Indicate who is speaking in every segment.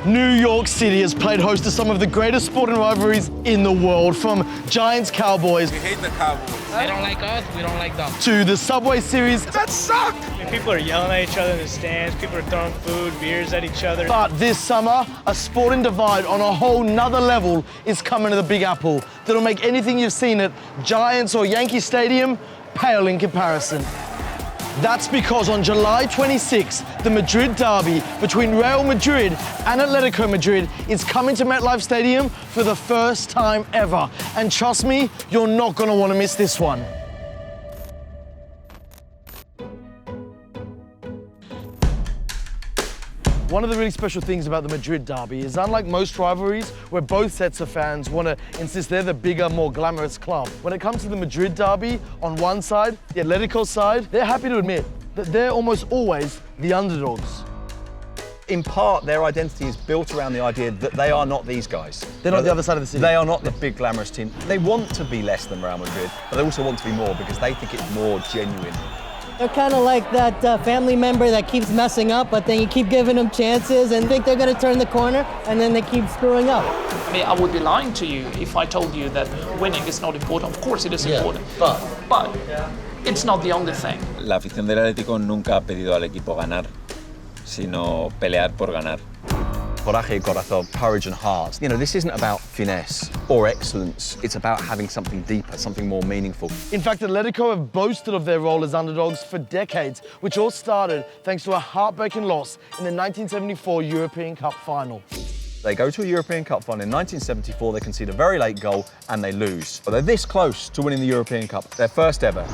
Speaker 1: New York City has played host to some of the greatest sporting rivalries in the world, from Giants-Cowboys.
Speaker 2: We hate the Cowboys.
Speaker 3: They don't like us, we don't like them.
Speaker 1: To the Subway Series.
Speaker 2: That sucked!
Speaker 4: People are yelling at each other in the stands, people are throwing food, beers at each other.
Speaker 1: But this summer, a sporting divide on a whole nother level is coming to the Big Apple that'll make anything you've seen at Giants or Yankee Stadium pale in comparison. That's because on July 26th, the Madrid derby between Real Madrid and Atletico Madrid is coming to MetLife Stadium for the first time ever. And trust me, you're not gonna wanna miss this one. One of the really special things about the Madrid derby is, unlike most rivalries where both sets of fans want to insist they're the bigger, more glamorous club, when it comes to the Madrid derby, on one side, the Atletico side, they're happy to admit that they're almost always the underdogs.
Speaker 5: In part, their identity is built around the idea that they are not these guys.
Speaker 1: They're not the other side of the city.
Speaker 5: They are not the big glamorous team. They want to be less than Real Madrid, but they also want to be more because they think it's more genuine.
Speaker 6: They're kind of like that family member that keeps messing up, but then you keep giving them chances and think they're going to turn the corner, and then they keep screwing up.
Speaker 3: I mean, I would be lying to you if I told you that winning is not important. Of course it is important, but it's not the only thing.
Speaker 7: La afición del Atlético nunca ha pedido al equipo ganar, sino pelear por ganar.
Speaker 5: Coraje y Corazón, courage and heart. You know, this isn't about finesse or excellence. It's about having something deeper, something more meaningful.
Speaker 1: In fact, Atletico have boasted of their role as underdogs for decades, which all started thanks to a heartbreaking loss in the 1974 European Cup final.
Speaker 5: They go to a European Cup final in 1974, they concede a very late goal and they lose. But they're this close to winning the European Cup, their first ever.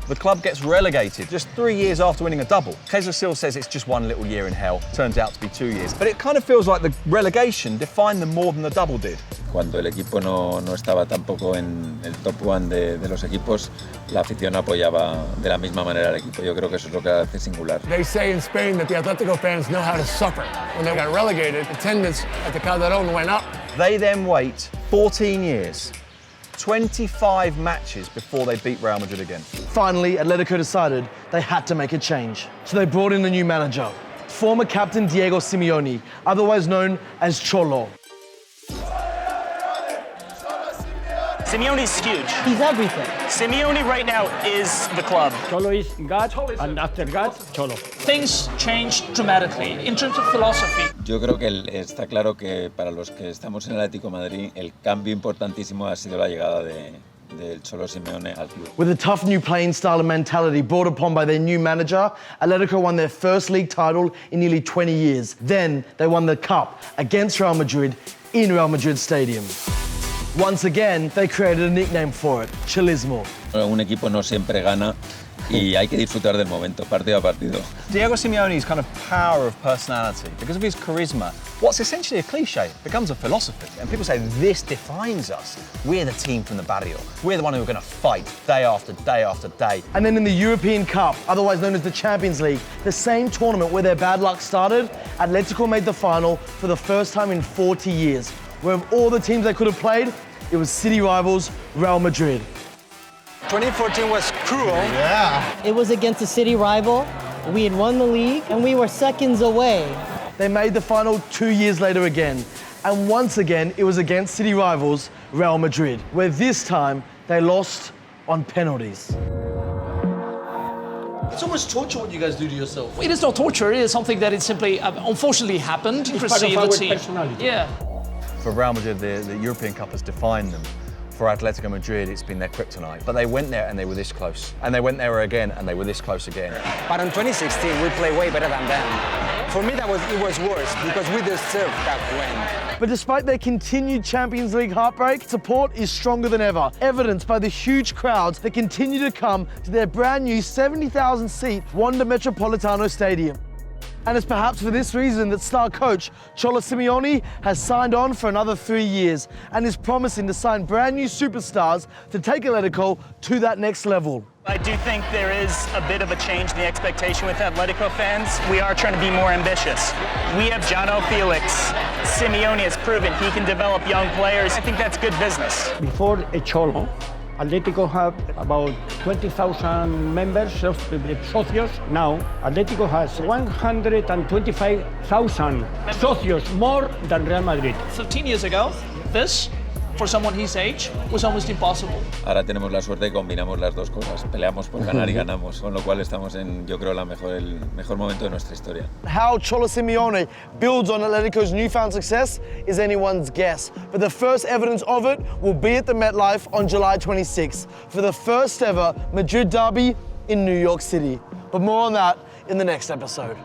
Speaker 5: The club gets relegated just 3 years after winning a double. Jesus says it's just one little year in hell. Turns out to be 2 years. But it kind of feels like the relegation defined them more than the double did.
Speaker 7: Cuando el equipo no estaba tampoco en el top one de los equipos, la afición apoyaba de la misma manera al equipo. Yo creo que eso es lo que hace singular.
Speaker 8: They say in Spain that the Atlético fans know how to suffer. When they got relegated, attendance at the Calderón went up.
Speaker 5: They then wait 14 years, 25 matches before they beat Real Madrid again.
Speaker 1: Finally, Atletico decided they had to make a change. So they brought in a new manager, former captain Diego Simeone, otherwise known as Cholo.
Speaker 9: Simeone's huge.
Speaker 6: He's everything.
Speaker 9: Simeone right now is the club.
Speaker 4: Cholo is God, and after God, Cholo.
Speaker 3: Things changed dramatically in terms of philosophy.
Speaker 7: Yo creo que está claro que para los que estamos en el Atlético Madrid, el cambio importantísimo ha sido la llegada del Cholo Simoene al club.
Speaker 1: With a tough new playing style and mentality brought upon by their new manager, Atletico won their first league title in nearly 20 years. Then they won the cup against Real Madrid in Real Madrid Stadium. Once again, they created a nickname for it, Cholismo.
Speaker 7: Un equipo no siempre gana y hay que disfrutar del momento, partido a partido.
Speaker 5: Diego Simeone's kind of power of personality, because of his charisma, what's essentially a cliche becomes a philosophy. And people say, this defines us. We're the team from the barrio. We're the one who are going to fight day after day after day.
Speaker 1: And then in the European Cup, otherwise known as the Champions League, the same tournament where their bad luck started, Atletico made the final for the first time in 40 years. Where of all the teams they could have played, it was city rivals Real Madrid.
Speaker 8: 2014 was cruel.
Speaker 6: It was against a city rival. We had won the league, and we were seconds away.
Speaker 1: They made the final 2 years later again. And once again, it was against city rivals Real Madrid, where this time they lost on penalties. It's almost torture what you guys do to yourself.
Speaker 3: It is not torture, it is something that it simply, unfortunately happened.
Speaker 4: It's part of our personality.
Speaker 3: Yeah.
Speaker 5: For Real Madrid, the European Cup has defined them. For Atletico Madrid, it's been their kryptonite. But they went there and they were this close. And they went there again and they were this close again.
Speaker 10: But in 2016, we played way better than them. For me, it was worse because we deserved that win.
Speaker 1: But despite their continued Champions League heartbreak, support is stronger than ever, evidenced by the huge crowds that continue to come to their brand new 70,000-seat Wanda Metropolitano Stadium. And it's perhaps for this reason that star coach Cholo Simoene has signed on for another 3 years and is promising to sign brand new superstars to take Atletico to that next level.
Speaker 9: I do think there is a bit of a change in the expectation with Atletico fans. We are trying to be more ambitious. We have João Felix. Simeone has proven he can develop young players. I think that's good business.
Speaker 4: Before a Cholo,
Speaker 2: Atletico have about 20,000 members, socios. Now, Atletico has 125,000 socios, more than Real Madrid.
Speaker 3: 15 years ago, this, for someone his age, was almost impossible.
Speaker 7: Ahora tenemos la suerte que combinamos las dos cosas. Peleamos por ganar y ganamos, con lo cual estamos en, yo creo, el mejor momento de nuestra historia.
Speaker 1: How Cholo Simoene builds on Atletico's newfound success is anyone's guess, but the first evidence of it will be at the MetLife on July 26th for the first ever Madrid derby in New York City. But more on that in the next episode.